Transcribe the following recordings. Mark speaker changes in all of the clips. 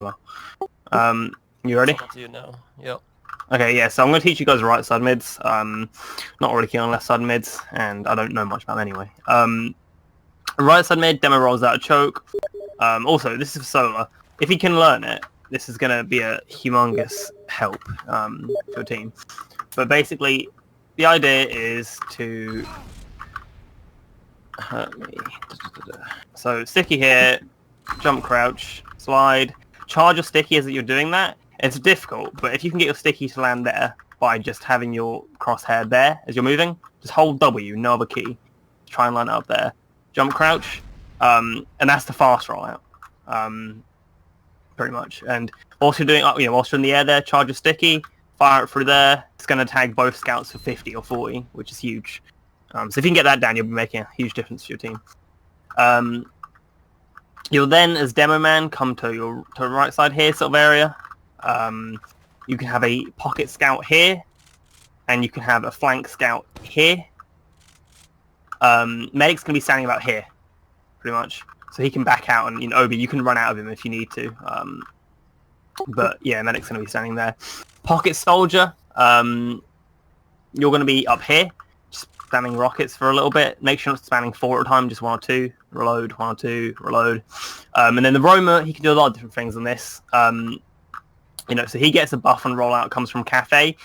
Speaker 1: You ready?
Speaker 2: It's up to you now. Yep.
Speaker 1: Okay, yeah, so I'm going to teach you guys right side mids. Not really keen on left side mids, and I don't know much about them anyway. Right side mid, demo rolls out a choke. Also, this is for Solar. If he can learn it, this is going to be a humongous help for your team. But basically, the idea is to hurt me. So sticky here, jump, crouch, slide, charge your sticky as you're doing that. It's difficult, but if you can get your sticky to land there by just having your crosshair there as you're moving, just hold W, no other key. Try and line it up there. Jump, crouch, and that's the fast rollout, pretty much. And whilst you're doing, whilst you're in the air there, charge your sticky, fire it through there. It's going to tag both scouts for 50 or 40, which is huge. So if you can get that down, you'll be making a huge difference to your team. You'll then, as demo man, come to the right side here, sort of area. You can have a pocket scout here, and you can have a flank scout here. Medic's going to be standing about here, pretty much. So he can back out, and Obi, you can run out of him if you need to. But yeah, Medic's going to be standing there. Pocket soldier, you're going to be up here, just spamming rockets for a little bit. Make sure not spamming 4 at a time, just 1 or 2. Reload, 1 or 2, reload. And then the roamer, he can do a lot of different things on this. So he gets a buff on rollout, comes from Cafe.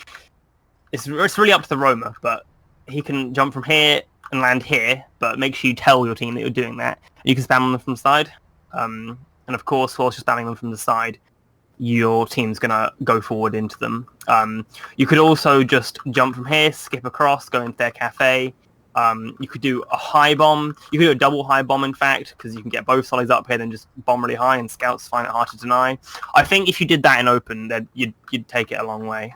Speaker 1: It's really up to the roamer, but he can jump from here and land here, but make sure you tell your team that you're doing that. You can spam them from the side. And of course, whilst you're spamming them from the side, your team's going to go forward into them. You could also just jump from here, skip across, go into their cafe. You could do a high bomb. You could do a double high bomb, in fact, because you can get both solids up here, then just bomb really high, and scouts find it hard to deny. I think if you did that in open, then you'd take it a long way.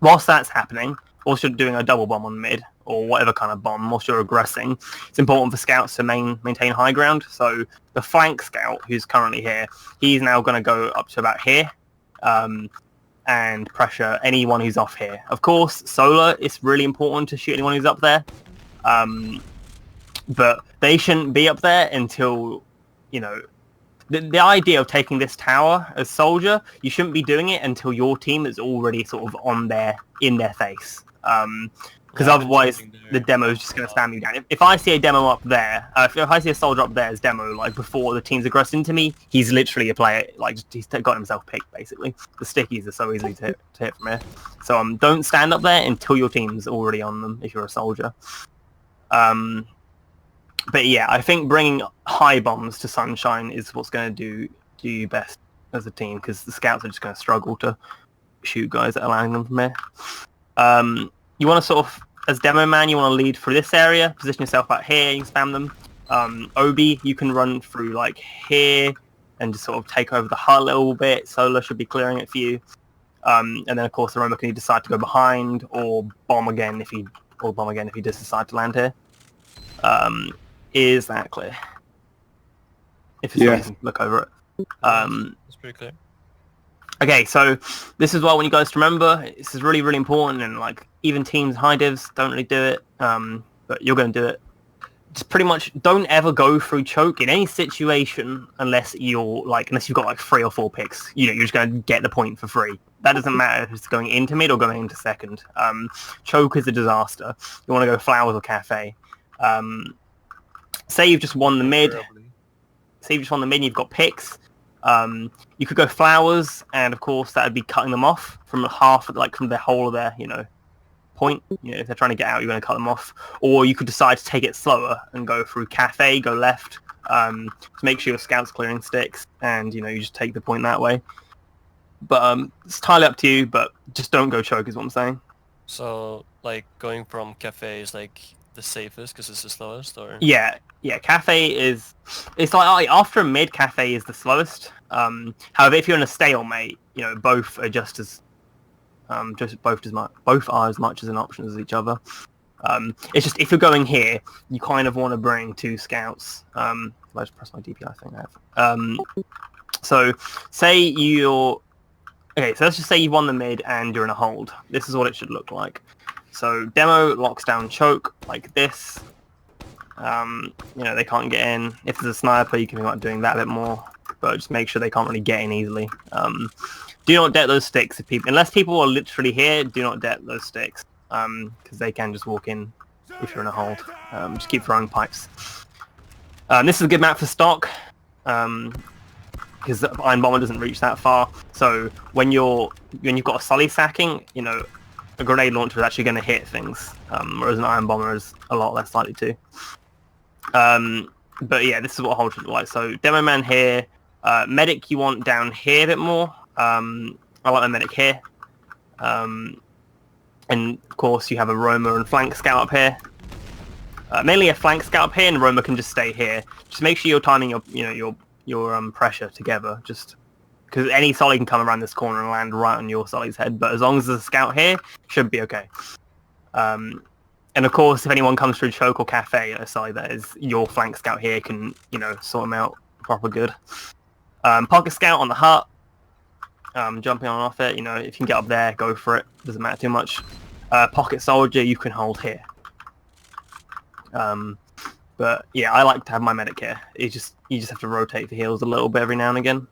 Speaker 1: Whilst that's happening, whilst you're doing a double bomb on mid, or whatever kind of bomb, whilst you're aggressing, it's important for scouts to maintain high ground. So the flank scout, who's currently here, he's now going to go up to about here, and pressure anyone who's off here. Of course, solar, it's really important to shoot anyone who's up there. But they shouldn't be up there until, the idea of taking this tower as soldier, you shouldn't be doing it until your team is already sort of in their face. Because otherwise the demo is just going to spam you down. If I see a demo up there, if I see a soldier up there as demo, like before the team's aggressed into me, he's literally a player, like he's got himself picked, basically. The stickies are so easy to hit from here. So don't stand up there until your team's already on them, if you're a soldier. But yeah, I think bringing high bombs to Sunshine is what's going to do you best as a team, because the scouts are just going to struggle to shoot guys that are landing them from here. You want to sort of, as demo man, you want to lead through this area, position yourself out here, you can spam them. Obi, you can run through like here and just sort of take over the hut a little bit. Solar should be clearing it for you. And then of course the Roma can decide to go behind or bomb again if he does decide to land here. Is that clear? If it's you can look over it.
Speaker 2: It's pretty clear.
Speaker 1: Okay, so this is what I want you guys to remember. This is really, really important, and like even teams high divs don't really do it, but you're going to do it. Just pretty much don't ever go through choke in any situation unless you've got like 3 or 4 picks. You're just going to get the point for free. That doesn't matter if it's going into mid or going into second. Choke is a disaster. You want to go flowers or cafe. Say you've just won the mid. And you've got picks. You could go flowers, and of course that would be cutting them off from from the whole of their point. If they're trying to get out, you're going to cut them off. Or you could decide to take it slower and go through cafe, go left, to make sure your scout's clearing sticks, and you just take the point that way. But it's entirely up to you. But just don't go choke, is what I'm saying.
Speaker 2: So like going from cafe is like the safest because it's the slowest, or
Speaker 1: yeah, cafe is, it's like after a mid, cafe is the slowest. However, if you're in a stalemate, both are just as both are as much as an option as each other. It's just if you're going here, you kind of want to bring 2 scouts. I just press my DPI thing out. So let's just say you won the mid and you're in a hold. This is what it should look like. So demo locks down choke like this. They can't get in. If there's a sniper, you can be doing that a bit more. but just make sure they can't really get in easily. Do not debt those sticks unless people are literally here. Do not debt those sticks because they can just walk in if you're in a hold. Just keep throwing pipes. This is a good map for stock because the Iron Bomber doesn't reach that far. So when you've got a Sully sacking, you know, a grenade launcher is actually going to hit things, whereas an Iron Bomber is a lot less likely to. But yeah, this is what a hold should look like. So Demo Man here, Medic you want down here a bit more. I like my Medic here. And of course you have a Roamer and Flank Scout up here. Mainly a Flank Scout up here, and Roamer can just stay here. Just make sure you're timing your pressure together, just because any Sully can come around this corner and land right on your Sully's head. But as long as there's a Scout here, should be okay. And of course, if anyone comes through Choke or Cafe, Sully that is, your Flank Scout here can, you know, sort them out proper good. Pocket Scout on the hut. Jumping on and off it, you know, if you can get up there, go for it. Doesn't matter too much. Pocket Soldier you can hold here. But yeah, I like to have my Medic here. You just have to rotate the heals a little bit every now and again.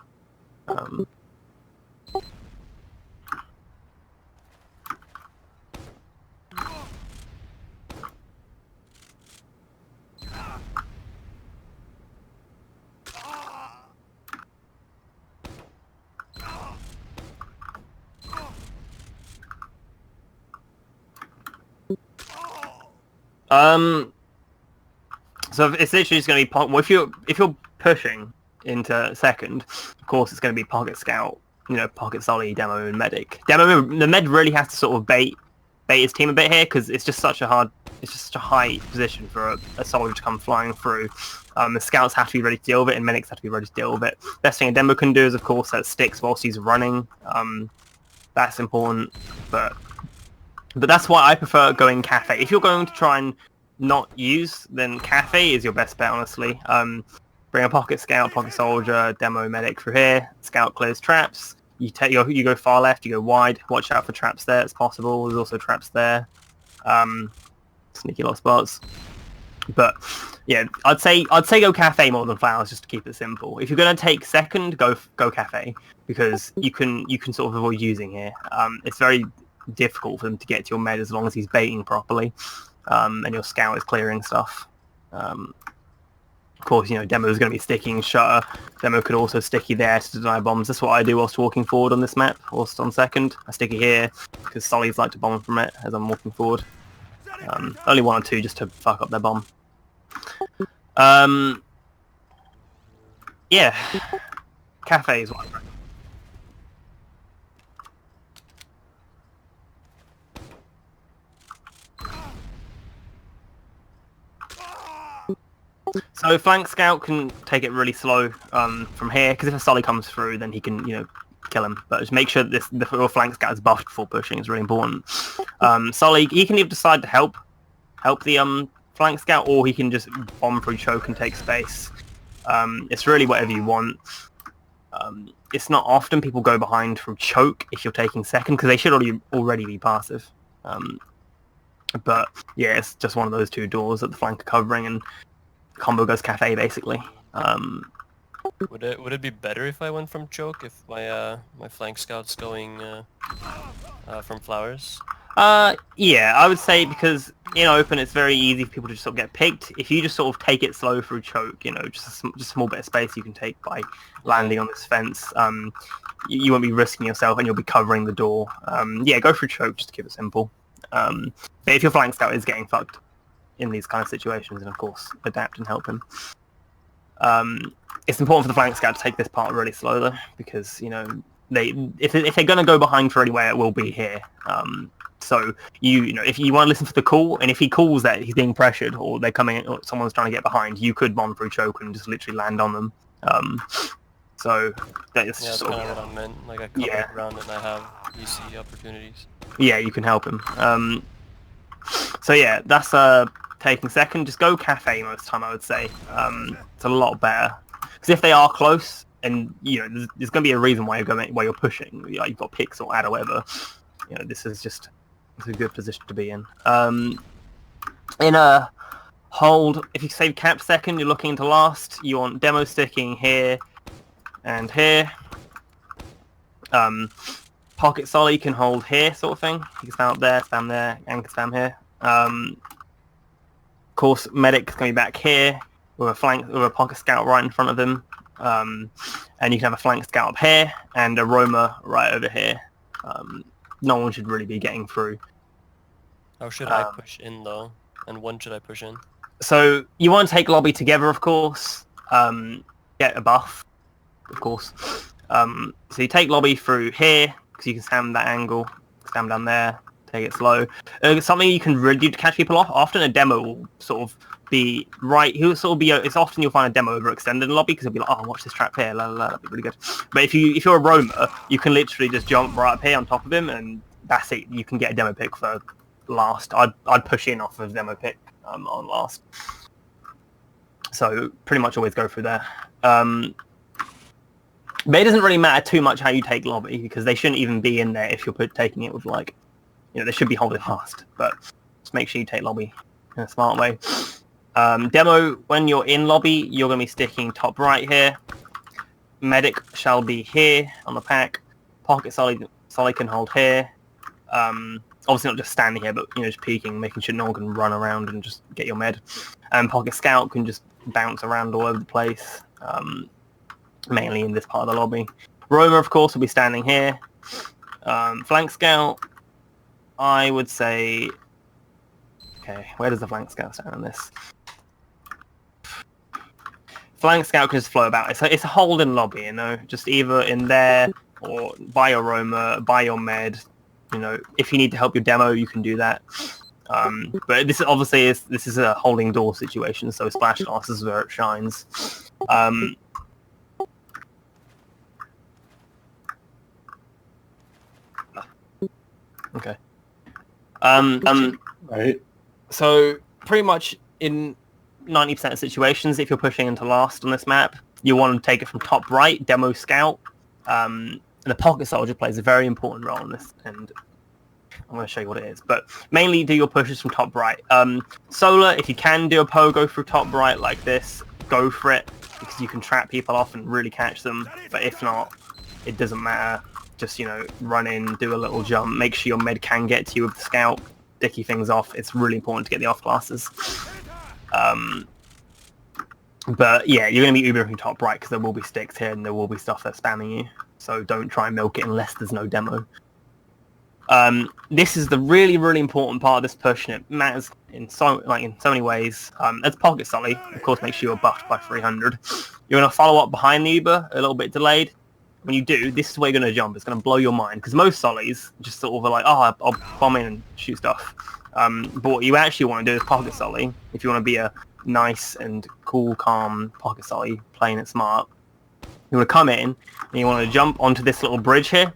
Speaker 1: So it's literally just going to be well, if you're pushing into second, of course it's going to be Pocket Scout, you know, Pocket Sully, Demo, and Medic. The Med really has to sort of bait his team a bit here because it's just such a high position for a soldier to come flying through. The Scouts have to be ready to deal with it, and Medics have to be ready to deal with it. Best thing a Demo can do is, of course, set sticks whilst he's running. That's important, but that's why I prefer going Cafe. If you're going to try and not use, then Cafe is your best bet, honestly. Bring a Pocket Scout, Pocket Soldier, Demo, Medic through here. Scout clears traps. You go far left, you go wide. Watch out for traps there. It's possible. There's also traps there. Sneaky lost spots. But yeah, I'd say go Cafe more than Flowers just to keep it simple. If you're going to take second, go Cafe because you can sort of avoid using here. It's very difficult for them to get to your med as long as he's baiting properly. And your Scout is clearing stuff. Of course, you know, Demo is going to be sticking Shutter. Demo could also sticky there to deny bombs. That's what I do whilst walking forward on this map, whilst on second. I stick it here, because Sullies like to bomb from it as I'm walking forward. Only one or two just to fuck up their bomb. Yeah. Cafe is what I recommend. So Flank Scout can take it really slow from here, because if a Sully comes through, then he can, you know, kill him. But just make sure that the Flank Scout is buffed before pushing. It's really important. Sully, he can either decide to help the Flank Scout, or he can just bomb through Choke and take space. It's really whatever you want. It's not often people go behind through Choke if you're taking second, because they should already be passive. But yeah, it's just one of those two doors that the flank are covering, and combo goes Cafe basically.
Speaker 2: Would it be better if I went from Choke if my my Flank Scout's going from Flowers?
Speaker 1: Yeah, I would say, because in open it's very easy for people to just sort of get picked. If you just sort of take it slow through Choke, you know, just a small bit of space you can take by landing on this fence, you won't be risking yourself and you'll be covering the door. Yeah, go through Choke just to keep it simple. But if your Flank Scout is getting fucked in these kind of situations, then of course adapt and help him. It's important for the Flank Scout to take this part really slow though, because, you know, if they're going to go behind for anywhere, it will be here. So you know, if you want to listen for the call, and if he calls that he's being pressured or they're coming, or someone's trying to get behind, you could bomb through Choke and just literally land on them. So that's
Speaker 2: yeah, that's kind of what I meant. Like I cover around and I have easy opportunities. Yeah,
Speaker 1: you can help him. So yeah, that's taking second. Just go Cafe most of the time, I would say. It's a lot better, because if they are close, and you know, there's going to be a reason why you're pushing. Like, you've got picks or ad or whatever. You know, this is just a good position to be in. In a hold, if you save Cap second, you're looking into last. You want Demo sticking here, and here. Pocket Solly can hold here, sort of thing. You can spam up there, and can spam here. Of course, Medic's going to be back here with a Pocket Scout right in front of him. And you can have a flank scout up here and a roamer right over here. No one should really be getting through.
Speaker 2: How should I push in though? And when should I push in?
Speaker 1: So you want to take lobby together, of course. Get a buff, of course. So you take lobby through here because you can stand that angle, stand down there, take it slow. Something you can really do to catch people off. Often a demo will sort of be right. He'll sort of be. It's often you'll find a demo overextended in lobby because he'll be like, "Oh, watch this trap here, la la la." That'd be really good. But if you're a roamer, you can literally just jump right up here on top of him, and that's it. You can get a demo pick for last. I'd push in off of demo pick on last. So pretty much always go through there. But it doesn't really matter too much how you take lobby because they shouldn't even be in there if you're taking it with like, they should be holding fast. But just make sure you take lobby in a smart way. Demo, when you're in lobby, you're going to be sticking top right here. Medic shall be here on the pack. Pocket Solly can hold here. Obviously not just standing here, but just peeking, making sure no one can run around and just get your med. And Pocket Scout can just bounce around all over the place, mainly in this part of the lobby. Roamer, of course, will be standing here. Flank Scout, I would say... Okay, where does the Flank Scout stand on this? Flank Scout can just flow about. It's a holding lobby, just either in there or by your roamer, by your med. If you need to help your demo, you can do that. But this obviously is a holding door situation, so Splash Glass is where it shines. Okay.
Speaker 3: Right.
Speaker 1: So pretty much in 90% of situations, if you're pushing into last on this map, you want to take it from top right, demo scout. And the pocket soldier plays a very important role in this, and I'm going to show you what it is. But mainly do your pushes from top right. Solar, if you can do a pogo through top right like this, go for it, because you can trap people off and really catch them. But if not, it doesn't matter. Just, run in, do a little jump, make sure your med can get to you with the scout, dicky things off. It's really important to get the off classes. But yeah, you're going to be ubering from top right because there will be sticks here and there will be stuff that's spamming you. So don't try and milk it unless there's no demo. This is the really, really important part of this push, and it matters in so many ways. As Pocket Solly, of course, make sure you're buffed by 300. You're going to follow up behind the Uber, a little bit delayed. When you do, this is where you're going to jump. It's going to blow your mind, because most Sollys just sort of are like, oh, I'll bomb in and shoot stuff. But what you actually want to do is Pocket Solly, if you want to be a nice and cool, calm Pocket Solly, playing it smart. You want to come in, and you want to jump onto this little bridge here.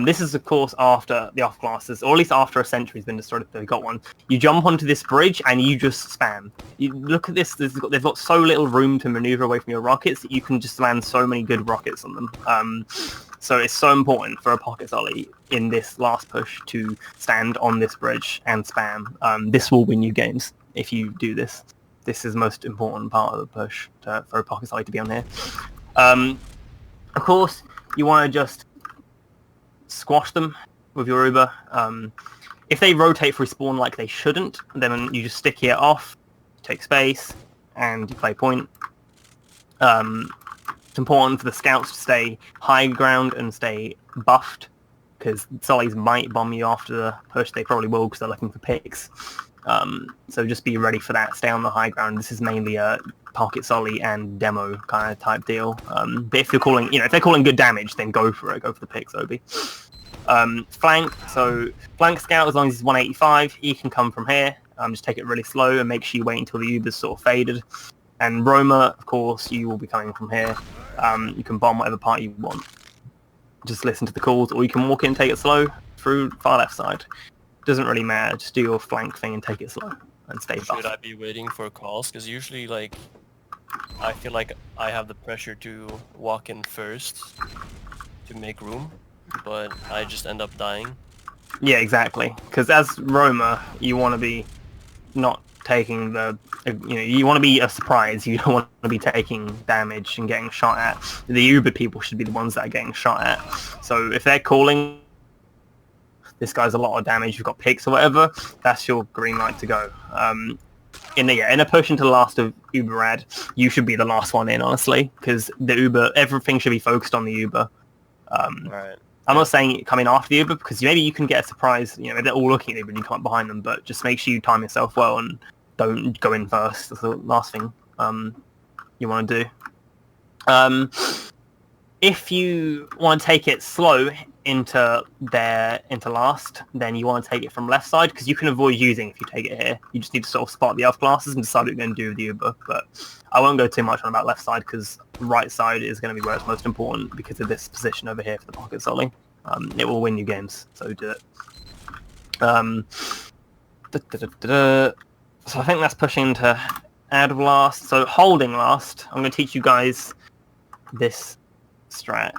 Speaker 1: This is, of course, after the off classes, or at least after a sentry's been destroyed if they've got one. You jump onto this bridge, and you just spam. You look at this, they've got so little room to maneuver away from your rockets that you can just land so many good rockets on them. So it's so important for a Pocket Solly in this last push to stand on this bridge and spam. This will win you games if you do this. This is the most important part of the push for a Pocket Solly to be on here. Of course, you want to just squash them with your Uber. If they rotate through spawn like they shouldn't, then you just stick it off, take space, and you play point. It's important for the scouts to stay high ground and stay buffed, because Sollys might bomb you after the push. They probably will because they're looking for picks. So just be ready for that. Stay on the high ground. This is mainly a Pocket Solly and demo kind of type deal. But if you're calling, if they're calling good damage, then go for it. Go for the picks, Obi. Flank. So flank scout, as long as he's 185, he can come from here. Just take it really slow and make sure you wait until the Uber's sort of faded. And roamer, of course, you will be coming from here. You can bomb whatever part you want. Just listen to the calls, or you can walk in and take it slow through far left side. Doesn't really matter. Just do your flank thing and take it slow and stay buffed.
Speaker 2: Should I be waiting for calls? Because usually, I feel like I have the pressure to walk in first to make room, but I just end up dying.
Speaker 1: Yeah, exactly. Because as roamer, you want to be not taking the, you want to be a surprise. You don't want to be taking damage and getting shot at. The Uber people should be the ones that are getting shot at. So if they're calling, this guy's a lot of damage, you've got picks or whatever, that's your green light to go. In a push into the last of Uber ad, you should be the last one in, honestly, because the Uber, everything should be focused on the Uber.
Speaker 2: Right.
Speaker 1: I'm not saying come in after the Uber, because maybe you can get a surprise, maybe they're all looking at Uber and you come up behind them, but just make sure you time yourself well and don't go in first. That's the last thing you want to do. If you want to take it slow into last, then you want to take it from left side, because you can avoid using if you take it here. You just need to sort of spot the other classes and decide what you're going to do with the Uber. But I won't go too much on about left side, because right side is going to be where it's most important because of this position over here for the pocket solly. It will win you games, so do it. So I think that's pushing to add of last. So holding last, I'm going to teach you guys this strat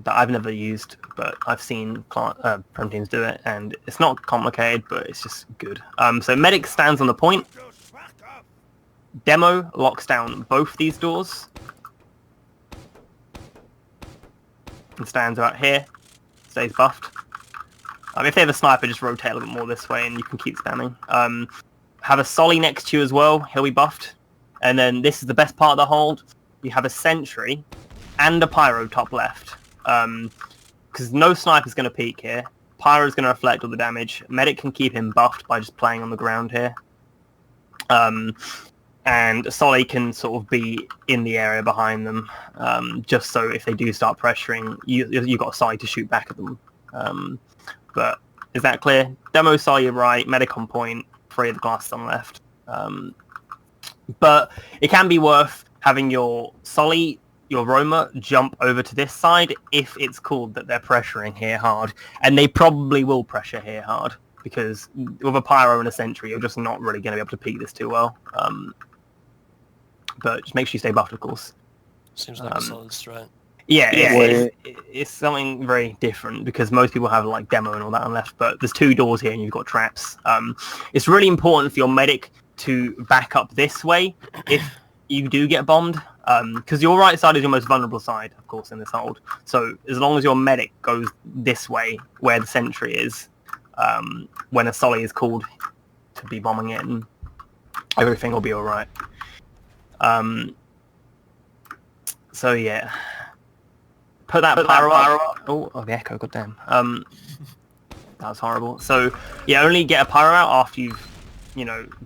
Speaker 1: that I've never used, but I've seen Prem teams do it, and it's not complicated, but it's just good. So medic stands on the point. Demo locks down both these doors and stands out here, stays buffed. If they have a sniper, just rotate a little bit more this way and you can keep spamming. Have a Solly next to you as well, he'll be buffed. And then this is the best part of the hold. You have a sentry and a pyro top left. Because no sniper's going to peek here. Pyro's going to reflect all the damage. Medic can keep him buffed by just playing on the ground here. And Solly can sort of be in the area behind them, just so if they do start pressuring, you've got a side to shoot back at them. But is that clear? Demo Solly right, Medic on point, 3 of the glasses on left. But it can be worth having your Solly, your Roma, jump over to this side if it's called that they're pressuring here hard. And they probably will pressure here hard, because with a Pyro and a Sentry, you're just not really going to be able to peek this too well. But just make sure you stay buffed, of course.
Speaker 2: Seems like a solid strat.
Speaker 1: Yeah, it's something very different, because most people have like Demo and all that on left, but there's 2 doors here and you've got traps. It's really important for your medic to back up this way if you do get bombed, because your right side is your most vulnerable side, of course, in this hold. So as long as your medic goes this way, where the sentry is, when a Solly is called to be bombing in, everything will be all right. So yeah, put that pyro up. Oh, the echo, goddamn. That was horrible. So yeah, only get a pyro out after you've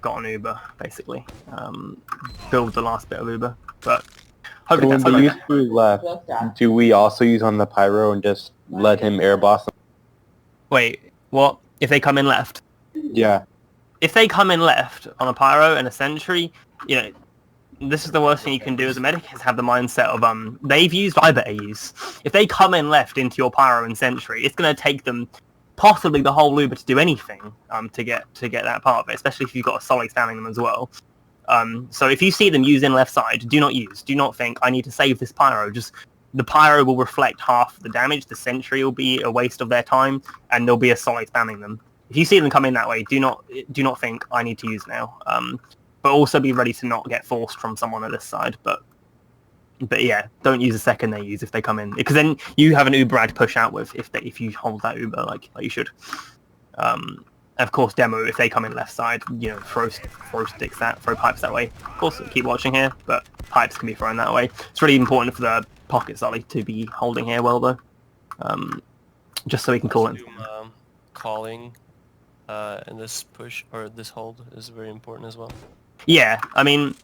Speaker 1: got an Uber, basically. Build the last bit of Uber, but hopefully
Speaker 3: when the user left, do we also use on the pyro and just let him air boss them?
Speaker 1: Wait, what? If they come in left?
Speaker 3: Yeah.
Speaker 1: If they come in left on a pyro and a sentry, this is the worst thing you can do as a medic, is have the mindset of they've used, I better use. If they come in left into your pyro and sentry, it's going to take them possibly the whole Uber to do anything to get that part of it, especially if you've got a Solly spamming them as well. So if you see them using left side, do not use. Do not think, I need to save this pyro. Just the pyro will reflect half the damage, the sentry will be a waste of their time, and there'll be a Solly spamming them. If you see them come in that way, do not think, I need to use now. But also be ready to not get forced from someone on this side. But yeah, don't use the second they use if they come in, because then you have an Uber ad to push out with if you hold that Uber like you should. Of course, Demo, if they come in left side, throw sticks throw pipes that way. Of course, keep watching here, but pipes can be thrown that way. It's really important for the pocket Solly to be holding here well though, just so we can call it.
Speaker 2: Calling in this push or this hold is very important as well.
Speaker 1: Yeah, I mean,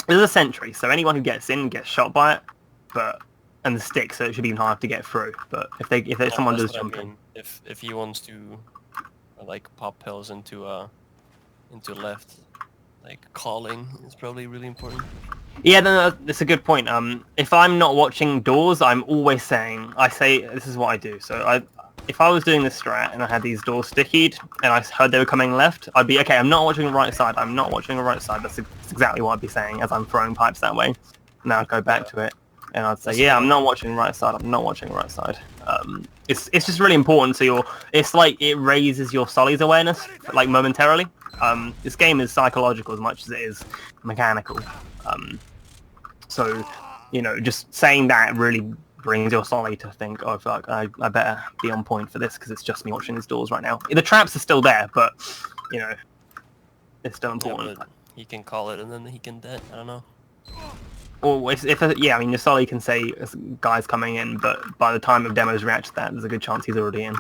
Speaker 1: there's a sentry, so anyone who gets in gets shot by it, and the stick, so it should be even harder to get through. But if someone does jump in,
Speaker 2: if he wants to like pop pills into left, like calling is probably really important.
Speaker 1: Yeah, no, that's a good point. If I'm not watching doors, I'm always saying, this is what I do. So if I was doing this strat and I had these doors stickied and I heard they were coming left, I'd be, okay, I'm not watching the right side. I'm not watching the right side. That's exactly what I'd be saying as I'm throwing pipes that way. Now I'd go back to it. And I'd say, yeah, I'm not watching right side. I'm not watching right side. It's just really important to your. It's like it raises your Sully's awareness, like momentarily. This game is psychological as much as it is mechanical. So, you know, just saying that really brings your Sully to think, oh fuck, I better be on point for this because it's just me watching these doors right now. The traps are still there, but you know, it's still important.
Speaker 2: Yeah, but he can call it and then he can dead. I don't know.
Speaker 1: Or yeah, I mean, your Sully can say guy's coming in, but by the time of demos react to that, there's a good chance he's already in.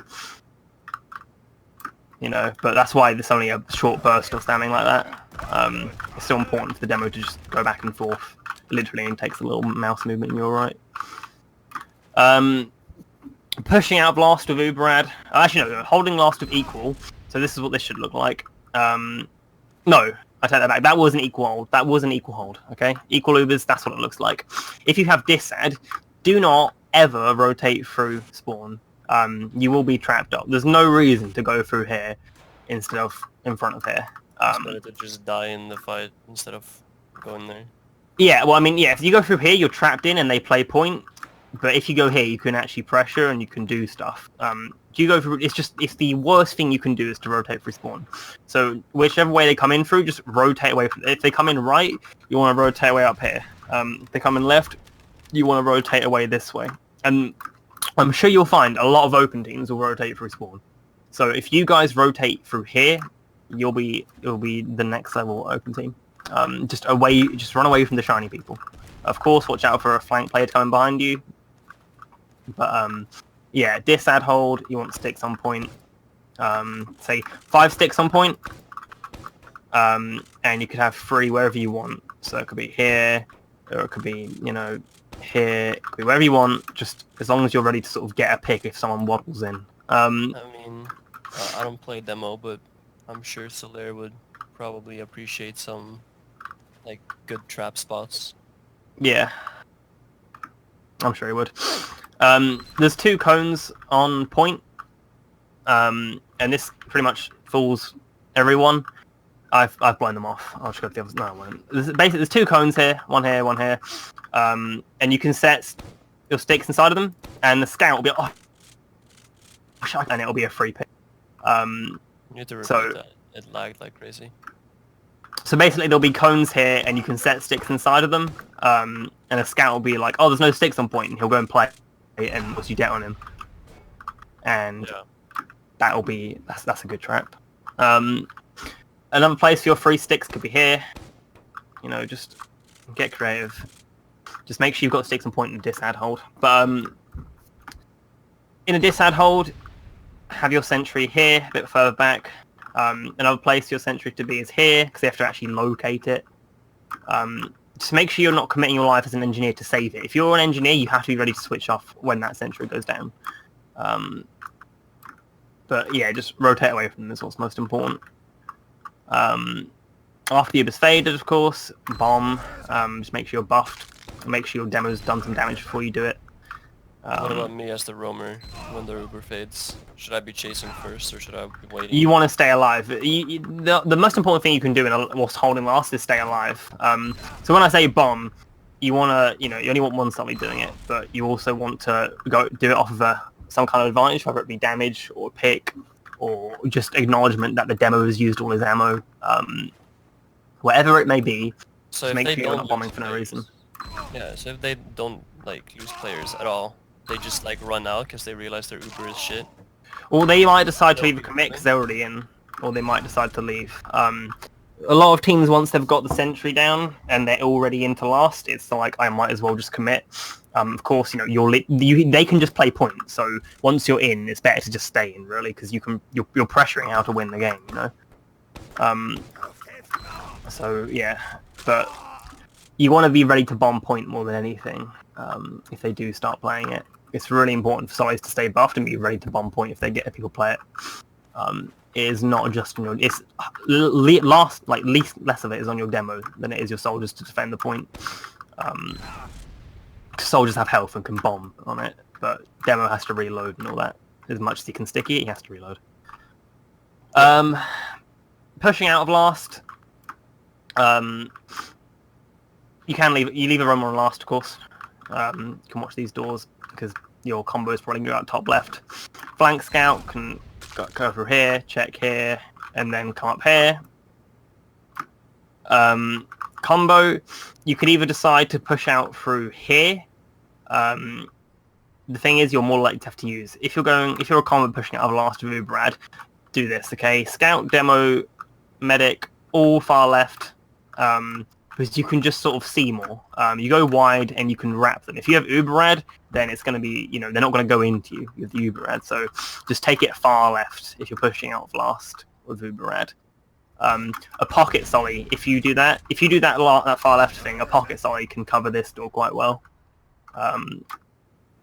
Speaker 1: You know, but that's why there's only a short burst of standing like that. It's still important for the demo to just go back and forth. Literally, and takes a little mouse movement and you're right. Pushing out blast with Uberad. Actually, no, holding last with equal. So this is what this should look like. No, I take that back. That was an equal hold. That was an equal hold. Okay, equal Ubers. That's what it looks like. If you have disad, do not ever rotate through spawn. You will be trapped up. There's no reason to go through here instead of in front of here.
Speaker 2: It's better to just die in the fight instead of going there.
Speaker 1: Yeah, well, I mean, yeah, if you go through here, you're trapped in and they play point. But if you go here, you can actually pressure and you can do stuff. Do you go through? It's the worst thing you can do is to rotate through spawn. So whichever way they come in through, just rotate away from. If they come in right, you want to rotate away up here. If they come in left, you want to rotate away this way. And I'm sure you'll find a lot of open teams will rotate through spawn. So if you guys rotate through here, you'll be the next level open team. Just run away from the shiny people. Of course, watch out for a flank player coming behind you. But yeah, disad hold. You want sticks on point. Say 5 sticks on point. And you could have 3 wherever you want. So it could be here, or it could be, you know, here. It could be wherever you want. Just as long as you're ready to sort of get a pick if someone waddles in.
Speaker 2: I mean, I don't play demo, but I'm sure Solaire would probably appreciate some like good trap spots.
Speaker 1: Yeah, I'm sure he would. There's 2 cones on point, and this pretty much fools everyone. I've blown them off. I'll just go to the other. No, I won't. There's 2 cones here, one here, one here, and you can set your sticks inside of them, and the scout will be and it'll be a free pick.
Speaker 2: You need to repeat that. It lagged like crazy.
Speaker 1: So basically, there'll be cones here, and you can set sticks inside of them. And a scout will be like, "Oh, there's no sticks on point," and he'll go and play, and once you get on him, and that'll be that's a good trap. Another place for your free sticks could be here. You know, just get creative. Just make sure you've got sticks on point in a disad hold. But in a disad hold, have your sentry here, a bit further back. Another place your sentry to be is here, because they have to actually locate it. Just make sure you're not committing your life as an engineer to save it. If you're an engineer, you have to be ready to switch off when that sentry goes down. But yeah, just rotate away from them is what's most important. After Uber's faded, of course, bomb. Just make sure you're buffed. Make sure your demo's done some damage before you do it.
Speaker 2: What about me as the roamer when the Uber fades? Should I be chasing first or should I be waiting?
Speaker 1: You want to stay alive. The most important thing you can do whilst holding last is stay alive. So when I say bomb, you want to, you only want one Sully doing it, but you also want to do it off of some kind of advantage, whether it be damage or pick or just acknowledgement that the demo has used all his ammo. Whatever it may be,
Speaker 2: so
Speaker 1: just make sure you're not bombing for no reason.
Speaker 2: Yeah, so if they don't lose players at all, they just run out because they realize their Uber is shit.
Speaker 1: Or they might decide to either commit because they're already in, or they might decide to leave. A lot of teams, once they've got the sentry down and they're already into last, it's like I might as well just commit. Of course, they can just play point. So once you're in, it's better to just stay in, really, because you're pressuring how to win the game. So yeah, but you want to be ready to bomb point more than anything. If they do start playing it, it's really important for Solis to stay buffed and be ready to bomb point if they get people play it. It is not just it's less of it is on your demo than it is your soldiers to defend the point. Soldiers have health and can bomb on it, but demo has to reload and all that. As much as he can sticky it, he has to reload. Pushing out of last. You leave a roamer on last, of course. You can watch these doors because your combo is probably going to go out top left. Flank scout can go through here, check here, and then come up here. Combo, you could either decide to push out through here. The thing is, you're more likely to have to use if you're a combo pushing out of last with Uberad, do this, okay? Scout, demo, medic, all far left, because you can just sort of see more. You go wide and you can wrap them. If you have Uberad, then it's going to be, they're not going to go into you with the Uberad. So just take it far left if you're pushing out of last with Uberad. A pocket solly, if you do that far left thing, a pocket solly can cover this door quite well.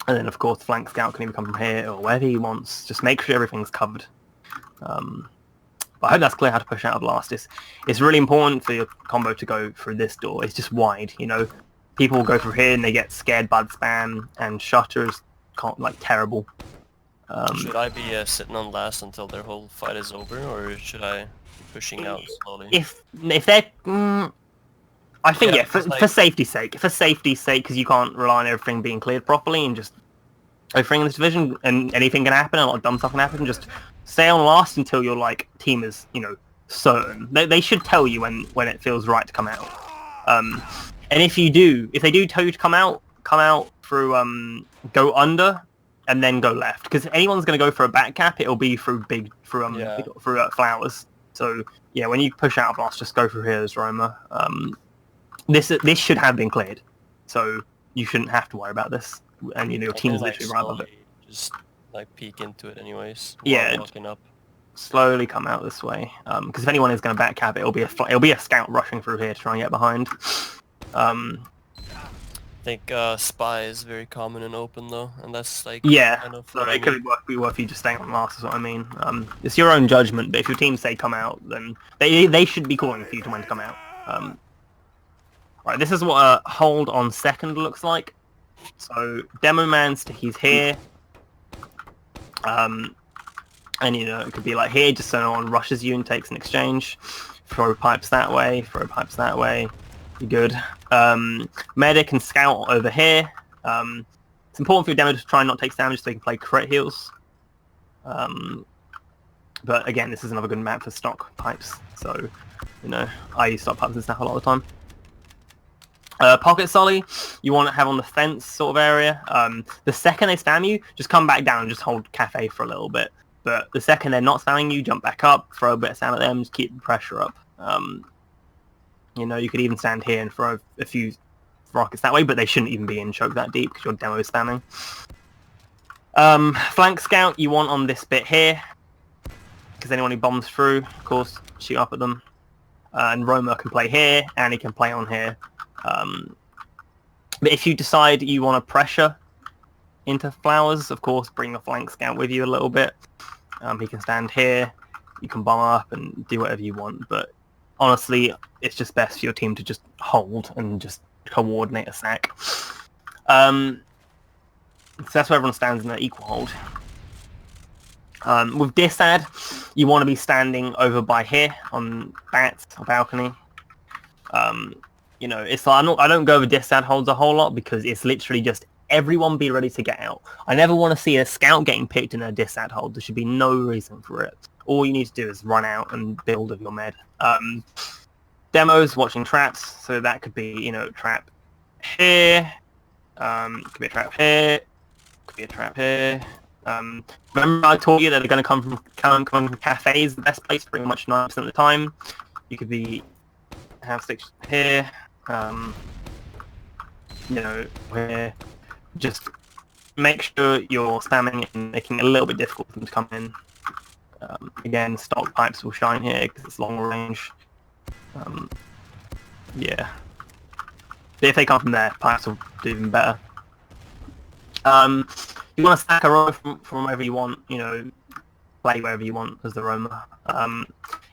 Speaker 1: And then, of course, the flank scout can either come from here or wherever he wants. Just make sure everything's covered. But I hope that's clear how to push out of last. It's really important for your combo to go through this door. It's just wide, People will go through here and they get scared by the spam, and shutters terrible.
Speaker 2: Should I be sitting on last until their whole fight is over, or should I be pushing out slowly?
Speaker 1: If they're... I think, for safety's sake, because you can't rely on everything being cleared properly and just everything in this division, and anything can happen, and a lot of dumb stuff can happen. Just stay on last until your team is certain. They should tell you when it feels right to come out. And if they do tell you to come out through go under and then go left, because anyone's going to go for a back cap, it'll be through flowers. So yeah, when you push out of last, just go through here as Roma. This should have been cleared, so you shouldn't have to worry about this. And your team's literally right above it.
Speaker 2: Just peek into it, anyways.
Speaker 1: Yeah,
Speaker 2: walking up.
Speaker 1: Slowly come out this way, because if anyone is going to back cap, it'll be a scout rushing through here to try and get behind.
Speaker 2: I think spy is very common and open though, and that's
Speaker 1: yeah.
Speaker 2: Kind of
Speaker 1: so it could be worth you just staying on last. Is what I mean. It's your own judgment, but if your team say come out, then they should be calling for you to when to come out. Right, this is what a hold on second looks like. So demo man's he's here, and it could be like here, just so no one rushes you and takes an exchange. Throw pipes that way, you're good. Medic and scout over here. It's important for your demo to try and not take damage so you can play crit heals. But again, this is another good map for stock pipes, so I use stock pipes and stuff a lot of the time. Pocket solly, you want to have on the fence sort of area. The second they spam you, just come back down and just hold cafe for a little bit. But the second they're not spamming you, jump back up, throw a bit of sand at them, just keep the pressure up. You could even stand here and throw a few rockets that way, but they shouldn't even be in choke that deep because your demo is spamming. Flank scout, you want on this bit here, because anyone who bombs through, of course, shoot up at them. And Roma can play here, and he can play on here. But if you decide you want to pressure into flowers, of course, bring the flank scout with you a little bit. He can stand here, you can bomb up and do whatever you want, but honestly, it's just best for your team to just hold and just coordinate a sack. So that's where everyone stands in an equal hold. With disad, you want to be standing over by here on bats or balcony. It's like I don't go over disad holds a whole lot because it's literally just everyone be ready to get out. I never want to see a scout getting picked in a disad hold. There should be no reason for it. All you need to do is run out and build of your med. Demos, watching traps, so that could be, trap here, could be a trap here, could be a trap here. Remember I told you that they're going to come from cafes, the best place pretty much 9% of the time. You could have sticks here, where just make sure you're spamming and making it a little bit difficult for them to come in. Again, stock pipes will shine here because it's long range. Yeah. But if they come from there, pipes will do even better. You want to stack a row from wherever you want, play wherever you want as the roamer.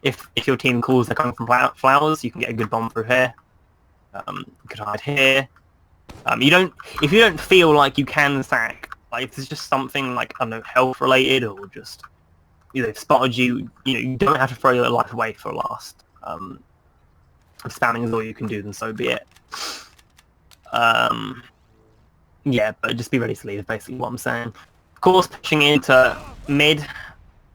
Speaker 1: If your team calls they're coming from flowers, you can get a good bomb through here. You could hide here. If you don't feel like you can sack, if there's just something like, I don't know, health related or just they've spotted you, you don't have to throw your life away for last. If spamming is all you can do, then so be it. Yeah, but just be ready to leave is basically what I'm saying. Of course, pushing into mid,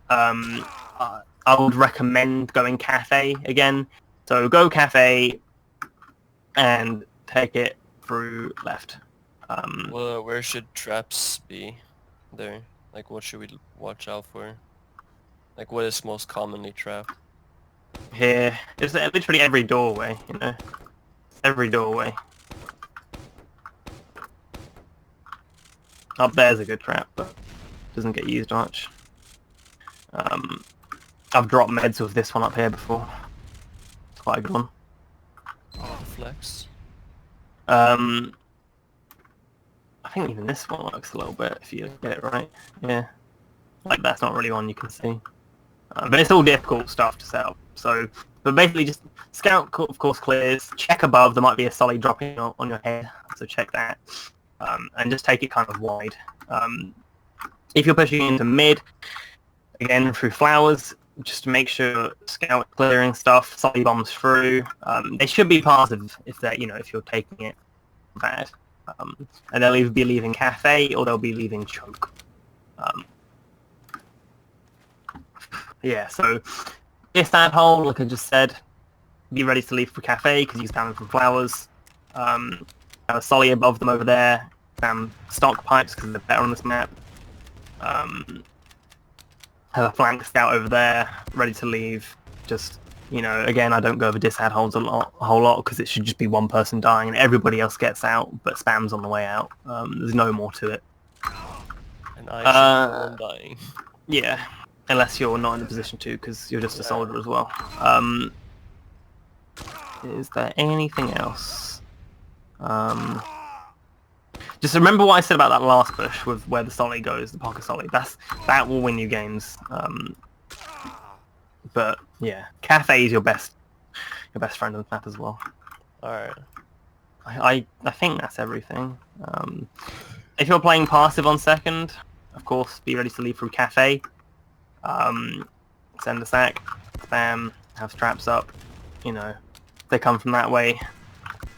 Speaker 1: I would recommend going cafe again. So go cafe and take it through left.
Speaker 2: Well, where should traps be there? Like, what should we watch out for? Like, what is most commonly trapped?
Speaker 1: Here, it's literally every doorway, you know? Every doorway. Up there's a good trap, but doesn't get used much. I've dropped meds with this one up here before. It's quite a good one.
Speaker 2: Oh, flex.
Speaker 1: I think even this one works a little bit if you get it right. Yeah. Like, that's not really one you can see. But it's all difficult stuff to set up. So, but basically just scout, of course, clears. Check above. There might be a solid dropping on your head. So check that. And just take it kind of wide. If you're pushing into mid, again, through flowers, just to make sure scout clearing stuff, solid bombs through. They should be passive if they're, if you're taking it bad. And they'll either be leaving cafe or they'll be leaving choke. Yeah, so this that hole, like I just said, be ready to leave for cafe because you spam from flowers. Have a solly above them over there. Spam stock pipes because they're better on this map. Have a flank scout over there, ready to leave. Just, again, I don't go over disad holes a whole lot because it should just be one person dying and everybody else gets out, but spams on the way out. There's no more to it.
Speaker 2: And I should be the one dying.
Speaker 1: Yeah, unless you're not in a position to, because you're just a soldier as well. Is there anything else? Just remember what I said about that last push with where the solly goes, the pocket solly. That will win you games. But yeah, cafe is your best friend on the map as well.
Speaker 2: All right.
Speaker 1: I think that's everything. If you're playing passive on second, of course, be ready to leave through cafe. Send a sack, spam, have straps up. They come from that way.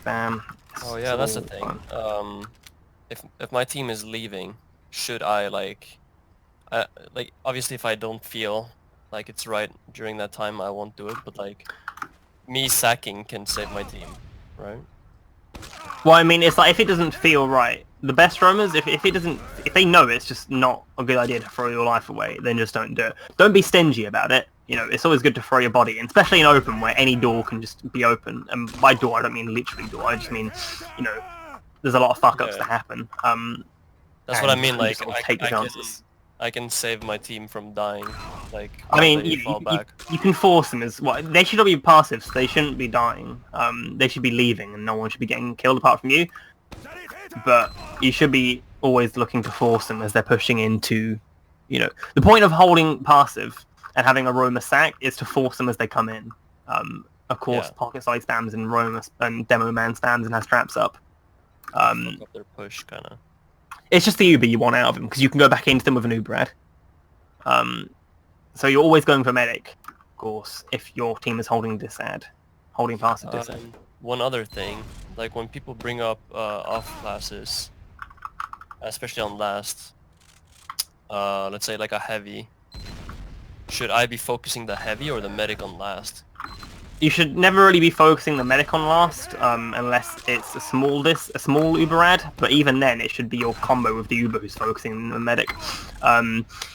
Speaker 1: Spam.
Speaker 2: Oh yeah, that's the thing. If my team is leaving, should I like obviously if I don't feel like it's right during that time, I won't do it. But like me sacking can save my team, right?
Speaker 1: Well, I mean, it's like if it doesn't feel right, the best roamers, if they know it's just not a good idea to throw your life away, then just don't do it. Don't be stingy about it. It's always good to throw your body in, especially in open where any door can just be open. And by door, I don't mean literally door. I just mean, there's a lot of fuck ups to happen.
Speaker 2: That's what I mean. Like
Speaker 1: take the chances.
Speaker 2: I can save my team from dying. Like
Speaker 1: I mean,
Speaker 2: they fall back.
Speaker 1: You can force them as well. They should not be passive, so they shouldn't be dying. They should be leaving, and no one should be getting killed apart from you. But you should be always looking to force them as they're pushing into, the point of holding passive and having a roamer sack is to force them as they come in. Of course, pocket side spams and roamer and demo man spams and has traps up.
Speaker 2: Fuck up their push, kind of.
Speaker 1: It's just the Uber you want out of them because you can go back into them with an Uber ad. So you're always going for medic, of course, if your team is holding passive disad.
Speaker 2: One other thing, like when people bring up off classes, especially on last, let's say like a heavy, should I be focusing the heavy or the medic on last?
Speaker 1: You should never really be focusing the medic on last, unless it's a small Uber ad, but even then it should be your combo with the Uber who's focusing the medic.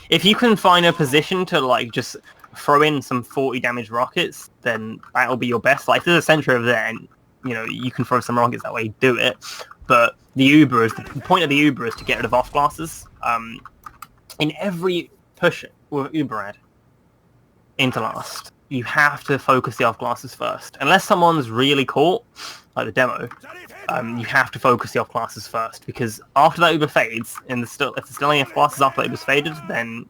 Speaker 1: If you can find a position to like just throw in some 40 damage rockets, then that'll be your best. Like if there's a sentry over there and you can throw some rockets that way, do it. But the point of the Uber is to get rid of off classes. In every push with Uber ad into last, you have to focus the off classes first. Unless someone's really caught, like the demo, you have to focus the off classes first, because after that Uber fades, and if there's still any off classes after that Uber's faded, then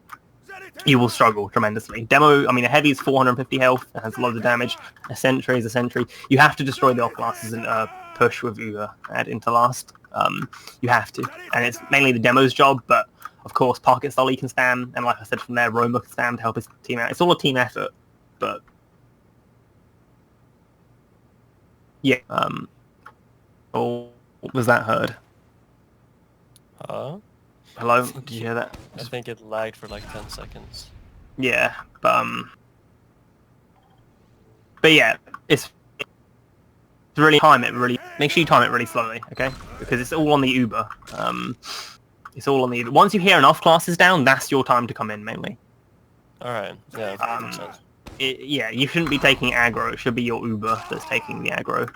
Speaker 1: you will struggle tremendously. Demo, I mean, a heavy is 450 health, it has a lot of damage. A sentry is a sentry. You have to destroy the off classes and push with Uber add into last. You have to, and it's mainly the demo's job, but of course, Pocket Solly can spam, and like I said from there, Roma can spam to help his team out. It's all a team effort. But yeah, what was that heard? Hello? Did you hear that?
Speaker 2: I think it lagged for like 10 seconds.
Speaker 1: Yeah, but yeah, it's really make sure you time it really slowly, okay? Because it's all on the Uber. It's all on the Uber. Once you hear enough classes down, that's your time to come in mainly.
Speaker 2: Alright, yeah, makes sense.
Speaker 1: Yeah, you shouldn't be taking aggro. It should be your Uber that's taking the aggro.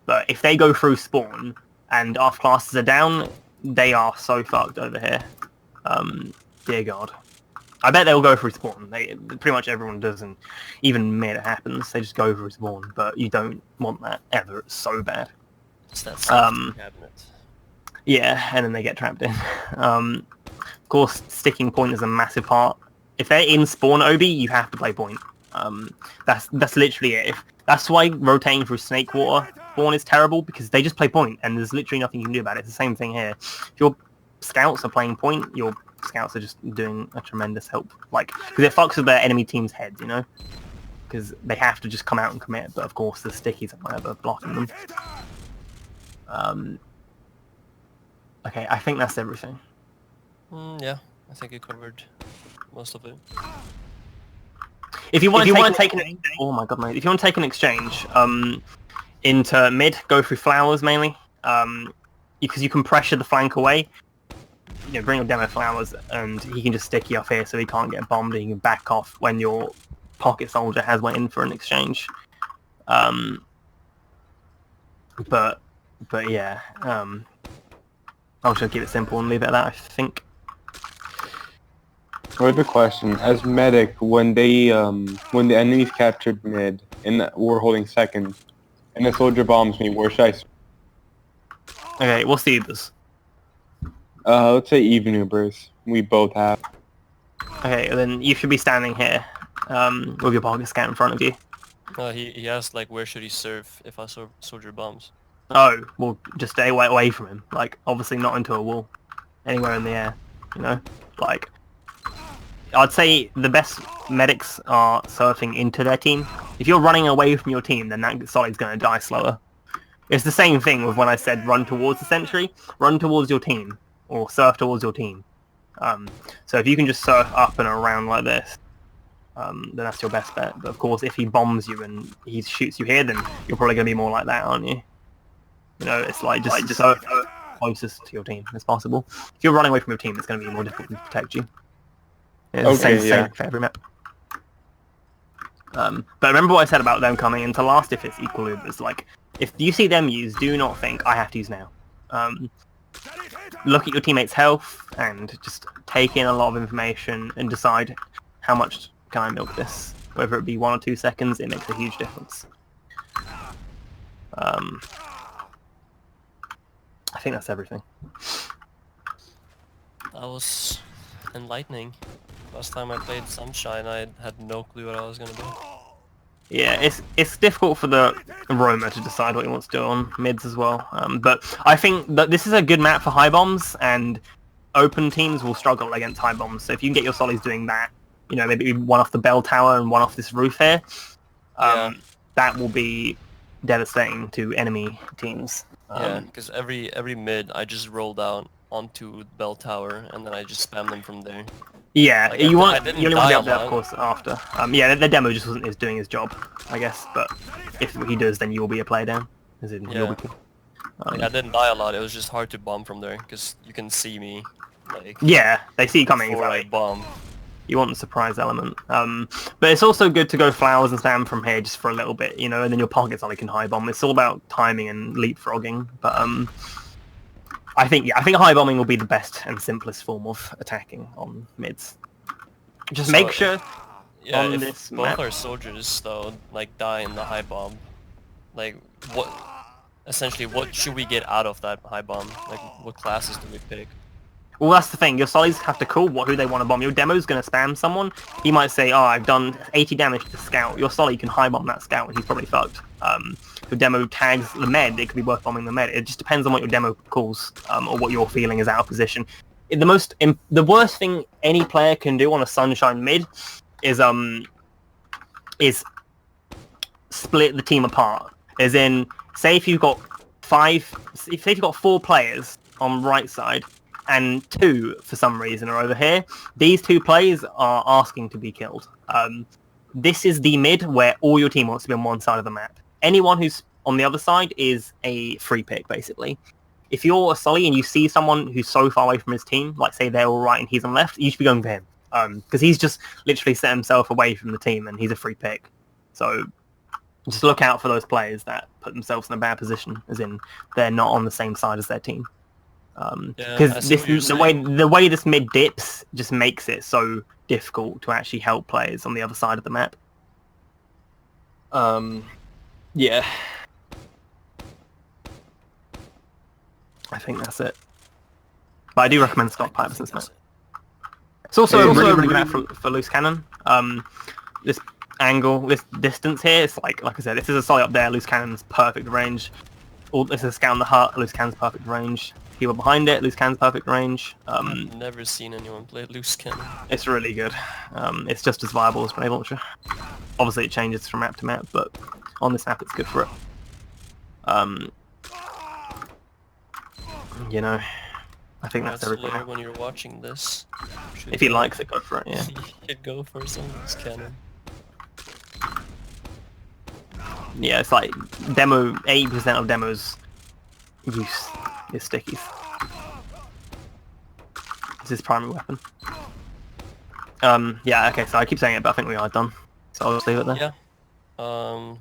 Speaker 1: But if they go through spawn and off classes are down, they are so fucked over here. Dear God. I bet they'll go through spawn. Pretty much everyone does, and even mid it happens. They just go through spawn, but you don't want that ever. It's so bad.
Speaker 2: It's that safety cabinet.
Speaker 1: Yeah, and then they get trapped in. Of course, sticking point is a massive part. If they're in spawn OB, you have to play point. That's literally it. That's why rotating through snake water spawn is terrible, because they just play point, and there's literally nothing you can do about it. It's the same thing here. If your scouts are playing point, your scouts are just doing a tremendous help. Like, because it fucks with their enemy team's heads, you know? Because they have to just come out and commit, but of course the stickies and whatever blocking them. Okay, I think that's everything.
Speaker 2: Yeah, I think you covered most of it.
Speaker 1: If you want to take an oh my god, mate! If you want to take an exchange, into mid, go through flowers mainly, because you can pressure the flank away. You know, bring your demo flowers, and he can just stick you up here, so he can't get bombed. And you can back off when your pocket soldier has went in for an exchange. But yeah, I'm just gonna keep it simple and leave it at that, I think.
Speaker 3: I have a question. As medic, when the enemy's captured mid and we're holding second, and the soldier bombs me, where should I?
Speaker 1: Okay, what's the Ubers?
Speaker 3: Let's say even Ubers. We both have.
Speaker 1: Okay, then you should be standing here, with your pocket scan in front of you.
Speaker 2: He asked like where should he serve if I soldier bombs.
Speaker 1: Oh, well, just stay away from him. Like, obviously not into a wall. Anywhere in the air, you know? Like, I'd say the best medics are surfing into their team. If you're running away from your team, then that solid's going to die slower. It's the same thing with when I said run towards the sentry. Run towards your team, or surf towards your team. So if you can just surf up and around like this, then that's your best bet. But of course, if he bombs you and he shoots you here, then you're probably going to be more like that, aren't you? You know, it's like just surf closest to your team as possible. If you're running away from your team, it's going to be more difficult to protect you. It's the same for every map. But remember what I said about them coming into last if it's equal Ubers. Like, if you see them use, do not think, I have to use now. Look at your teammates' health and just take in a lot of information and decide how much can I milk this. Whether it be 1 or 2 seconds, it makes a huge difference. I think that's everything.
Speaker 2: That was enlightening. Last time I played Sunshine, I had no clue what I was gonna do.
Speaker 1: Yeah, it's difficult for the roamer to decide what he wants to do on mids as well. But I think that this is a good map for high bombs, and open teams will struggle against high bombs. So if you can get your solids doing that, you know, maybe one off the bell tower and one off this roof here, that will be devastating to enemy teams.
Speaker 2: Yeah, because every mid I just rolled out onto the bell tower and then I just spam them from there.
Speaker 1: Yeah,
Speaker 2: like,
Speaker 1: you only want
Speaker 2: die
Speaker 1: to be up there, of course, after. Yeah, the demo just wasn't doing his job, I guess. But if he does, then you will be a play down. As in, you'll be cool.
Speaker 2: Like, I didn't die a lot. It was just hard to bomb from there because you can see me. Like,
Speaker 1: yeah, they see you coming.
Speaker 2: Before I bomb.
Speaker 1: You want the surprise element. But it's also good to go flowers and stand from here just for a little bit, you know, and then your pockets only can high bomb. It's all about timing and leapfrogging. But I think high bombing will be the best and simplest form of attacking on mids. Just so, make sure.
Speaker 2: Yeah,
Speaker 1: on
Speaker 2: if
Speaker 1: this
Speaker 2: both
Speaker 1: map,
Speaker 2: our soldiers though like die in the high bomb, like what? Essentially, what should we get out of that high bomb? Like, what classes do we pick?
Speaker 1: Well, that's the thing. Your solids have to call who they want to bomb. Your demo's going to spam someone. He might say, oh, I've done 80 damage to the scout. Your solid can high bomb that scout and he's probably fucked. Your demo tags the med, it could be worth bombing the med. It just depends on what your demo calls, or what you're feeling is out of position. The worst thing any player can do on a Sunshine mid is split the team apart. As in, say if you've got 4 players on right side, and 2, for some reason, are over here. These 2 players are asking to be killed. This is the mid where all your team wants to be on one side of the map. Anyone who's on the other side is a free pick, basically. If you're a Sully and you see someone who's so far away from his team, like say they're all right and he's on left, you should be going for him. Because he's just literally set himself away from the team and he's a free pick. So just look out for those players that put themselves in a bad position, as in they're not on the same side as their team. Because the way this mid dips just makes it so difficult to actually help players on the other side of the map. Yeah. I think that's it. But I do recommend Scott Patterson's map. It's also really good map for loose cannon. This angle, this distance here, it's like I said, this is a Sully up there, loose cannon's perfect range. This is a scout in the hut, loose cannon's perfect range. People behind it, loose cannon's perfect range.
Speaker 2: I've never seen anyone play loose cannon.
Speaker 1: It's really good. It's just as viable as grenade launcher. Obviously it changes from map to map, but on this map it's good for it. You know, I think that's everything.
Speaker 2: When you're watching this,
Speaker 1: if he likes it, go for it, yeah.
Speaker 2: You should go for some loose cannon.
Speaker 1: Yeah, it's like demo, 80% of demos use is stickies. It's his primary weapon. Yeah, okay, so I keep saying it, but I think we are done. So I'll just leave it there.
Speaker 2: Yeah.